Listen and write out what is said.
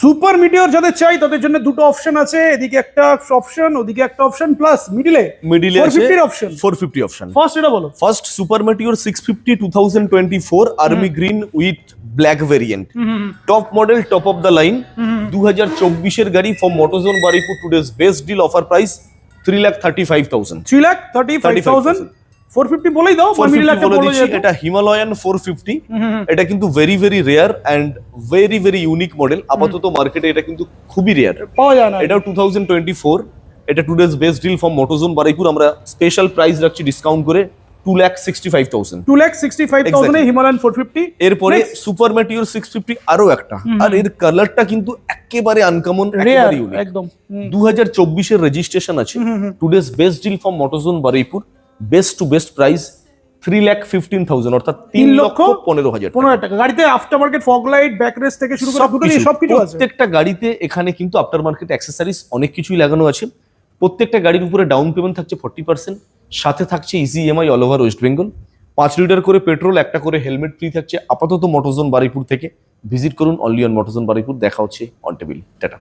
Super meteor যাদের চাই তাদের জন্য দুটো অপশন আছে, এদিকে একটা অপশন ওদিকে একটা অপশন প্লাস মিডিলে মিডিলে আছে 450 অপশন। 450 অপশন। ফার্স্ট এটা বলো। First Super Meteor 650 2024 army green with black variant, top model, top of the line, 2024 এর গাড়ি from Motozone Baruipur. Today's best deal offer price 3,35,000। 3,35,000 450 বলেই দাও, মিডিলে একটা বলে দিচ্ছি। এটা হিমালয়ান 450, এটা কিন্তু very very rare and very very unique model. আপাতত মার্কেটে এটা কিন্তু খুবই রেয়ার, পাওয়া যায় না। এটাও 2024। এটা today's best deal from Motozone Baruipur. আমরা স্পেশাল প্রাইস রাখছি ডিসকাউন্ট করে 2,65,000। 2,65,000 এ হিমালয়ান 450। এরপরে সুপার মেটিওর 650 আরো একটা, আর এর কালারটা কিন্তু একেবারে আনকমন, রেয়ার একেবারে ইউনিক। একদম। 2024 এর রেজিস্ট্রেশন আছে। Today's best deal from Motozone Baruipur, best to best price 3,15,000, অর্থাৎ 3,15,000 টাকা। গাড়িতে after market fog light, back rest থেকে শুরু করে সবকিছু আছে। প্রত্যেকটা গাড়িতে এখানে কিন্তু আফটার মার্কেট অ্যাক্সেসরিজ অনেক কিছুই লাগানো আছে। প্রত্যেকটা গাড়ির উপরে ডাউন পেমেন্ট থাকছে 40%, সাথে থাকছে easy EMI all over West Bengal. 5 litre করে পেট্রোল, একটা করে হেলমেট ফ্রি থাকছে। আপাতত মোটোজোন বারুইপুর থেকে ভিজিট করুন, অনলি অন মোটোজোন বারুইপুর। দেখা হচ্ছে অন টেবিল। টাটা।